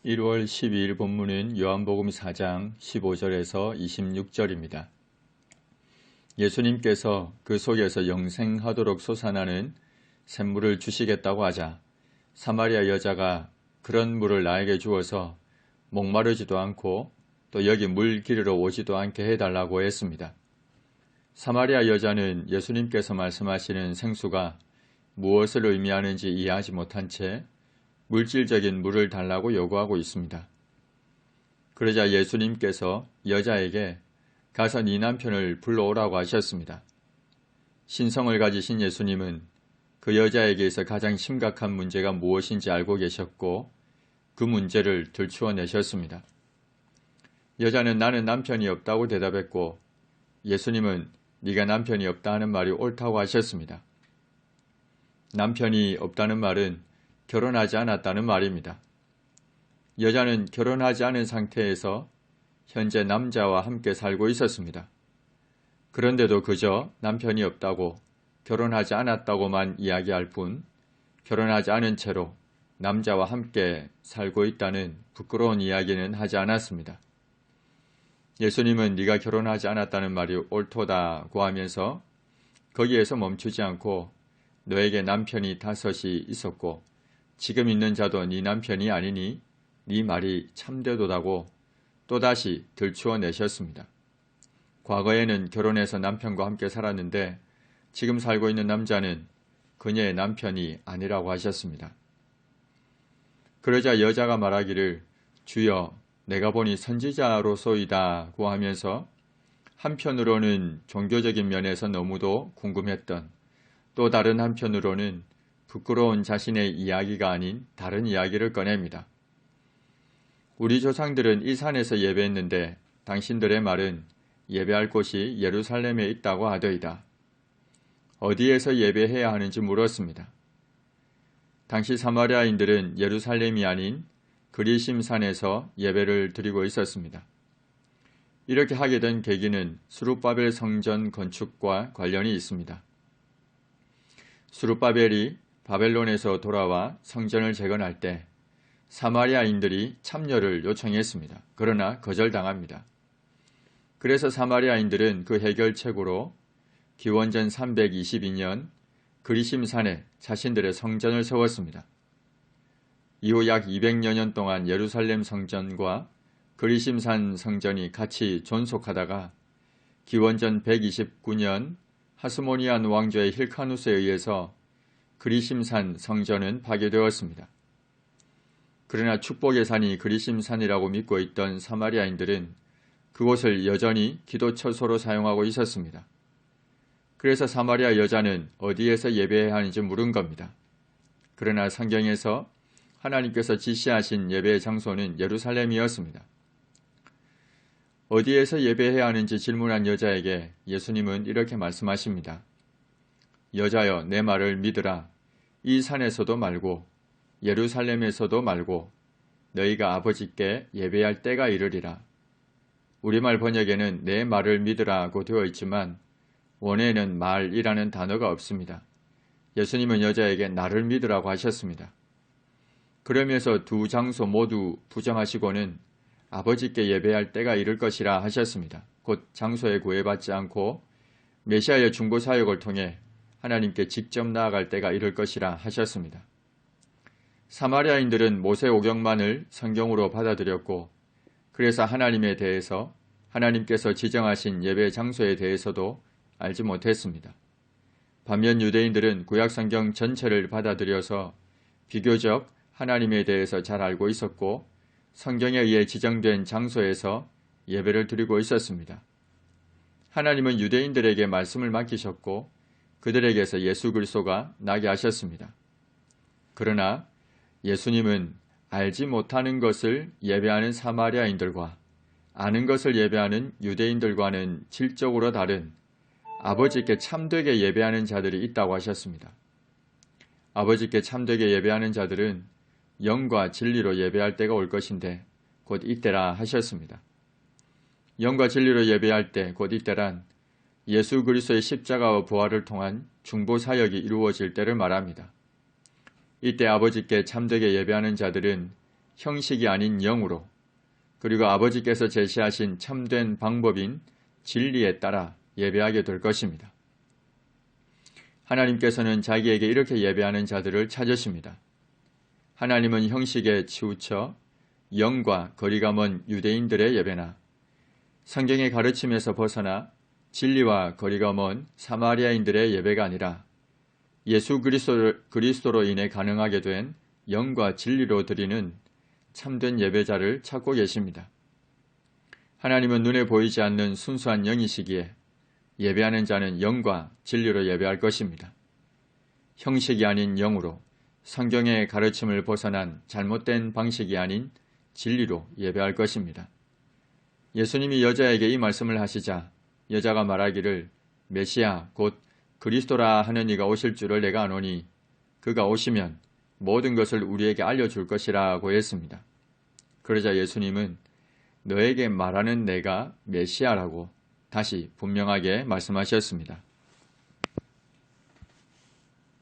1월 12일 본문은 요한복음 4장 15절에서 26절입니다. 예수님께서 그 속에서 영생하도록 솟아나는 샘물을 주시겠다고 하자 사마리아 여자가 그런 물을 나에게 주어서 목마르지도 않고 또 여기 물 기르러 오지도 않게 해달라고 했습니다. 사마리아 여자는 예수님께서 말씀하시는 생수가 무엇을 의미하는지 이해하지 못한 채 물질적인 물을 달라고 요구하고 있습니다. 그러자 예수님께서 여자에게 가서 네 남편을 불러오라고 하셨습니다. 신성을 가지신 예수님은 그 여자에게서 가장 심각한 문제가 무엇인지 알고 계셨고 그 문제를 들추어내셨습니다. 여자는 나는 남편이 없다고 대답했고 예수님은 네가 남편이 없다 하는 말이 옳다고 하셨습니다. 남편이 없다는 말은 결혼하지 않았다는 말입니다. 여자는 결혼하지 않은 상태에서 현재 남자와 함께 살고 있었습니다. 그런데도 그저 남편이 없다고 결혼하지 않았다고만 이야기할 뿐 결혼하지 않은 채로 남자와 함께 살고 있다는 부끄러운 이야기는 하지 않았습니다. 예수님은 네가 결혼하지 않았다는 말이 옳도다고 하면서 거기에서 멈추지 않고 너에게 남편이 5이 있었고 지금 있는 자도 네 남편이 아니니 네 말이 참되도다고 또다시 들추어내셨습니다. 과거에는 결혼해서 남편과 함께 살았는데 지금 살고 있는 남자는 그녀의 남편이 아니라고 하셨습니다. 그러자 여자가 말하기를 주여 내가 보니 선지자로소이다고 하면서 한편으로는 종교적인 면에서 너무도 궁금했던 또 다른 한편으로는 부끄러운 자신의 이야기가 아닌 다른 이야기를 꺼냅니다. 우리 조상들은 이 산에서 예배했는데 당신들의 말은 예배할 곳이 예루살렘에 있다고 하더이다. 어디에서 예배해야 하는지 물었습니다. 당시 사마리아인들은 예루살렘이 아닌 그리심산에서 예배를 드리고 있었습니다. 이렇게 하게 된 계기는 스룹바벨 성전 건축과 관련이 있습니다. 스룹바벨이 바벨론에서 돌아와 성전을 재건할 때 사마리아인들이 참여를 요청했습니다. 그러나 거절당합니다. 그래서 사마리아인들은 그 해결책으로 기원전 322년 그리심산에 자신들의 성전을 세웠습니다. 이후 약 200여 년 동안 예루살렘 성전과 그리심산 성전이 같이 존속하다가 기원전 129년 하스모니안 왕조의 힐카누스에 의해서 그리심산 성전은 파괴되었습니다. 그러나 축복의 산이 그리심산이라고 믿고 있던 사마리아인들은 그곳을 여전히 기도 처소로 사용하고 있었습니다. 그래서 사마리아 여자는 어디에서 예배해야 하는지 물은 겁니다. 그러나 성경에서 하나님께서 지시하신 예배의 장소는 예루살렘이었습니다. 어디에서 예배해야 하는지 질문한 여자에게 예수님은 이렇게 말씀하십니다. 여자여 내 말을 믿으라. 이 산에서도 말고 예루살렘에서도 말고 너희가 아버지께 예배할 때가 이르리라. 우리말 번역에는 내 말을 믿으라고 되어 있지만 원어에는 말이라는 단어가 없습니다. 예수님은 여자에게 나를 믿으라고 하셨습니다. 그러면서 두 장소 모두 부정하시고는 아버지께 예배할 때가 이를 것이라 하셨습니다. 곧 장소에 구애받지 않고 메시아의 중보사역을 통해 하나님께 직접 나아갈 때가 이를 것이라 하셨습니다. 사마리아인들은 모세 오경만을 성경으로 받아들였고 그래서 하나님에 대해서 하나님께서 지정하신 예배 장소에 대해서도 알지 못했습니다. 반면 유대인들은 구약성경 전체를 받아들여서 비교적 하나님에 대해서 잘 알고 있었고 성경에 의해 지정된 장소에서 예배를 드리고 있었습니다. 하나님은 유대인들에게 말씀을 맡기셨고 그들에게서 예수 그리스도가 나게 하셨습니다. 그러나 예수님은 알지 못하는 것을 예배하는 사마리아인들과 아는 것을 예배하는 유대인들과는 질적으로 다른 아버지께 참되게 예배하는 자들이 있다고 하셨습니다. 아버지께 참되게 예배하는 자들은 영과 진리로 예배할 때가 올 것인데 곧 이때라 하셨습니다. 영과 진리로 예배할 때 곧 이때란 예수 그리스도의 십자가와 부활을 통한 중보 사역이 이루어질 때를 말합니다. 이때 아버지께 참되게 예배하는 자들은 형식이 아닌 영으로, 그리고 아버지께서 제시하신 참된 방법인 진리에 따라 예배하게 될 것입니다. 하나님께서는 자기에게 이렇게 예배하는 자들을 찾으십니다. 하나님은 형식에 치우쳐 영과 거리가 먼 유대인들의 예배나 성경의 가르침에서 벗어나 진리와 거리가 먼 사마리아인들의 예배가 아니라 예수 그리스도로 인해 가능하게 된 영과 진리로 드리는 참된 예배자를 찾고 계십니다. 하나님은 눈에 보이지 않는 순수한 영이시기에 예배하는 자는 영과 진리로 예배할 것입니다. 형식이 아닌 영으로, 성경의 가르침을 벗어난 잘못된 방식이 아닌 진리로 예배할 것입니다. 예수님이 여자에게 이 말씀을 하시자 여자가 말하기를 메시아 곧 그리스도라 하는 이가 오실 줄을 내가 아노니 그가 오시면 모든 것을 우리에게 알려줄 것이라고 했습니다. 그러자 예수님은 너에게 말하는 내가 메시아라고 다시 분명하게 말씀하셨습니다.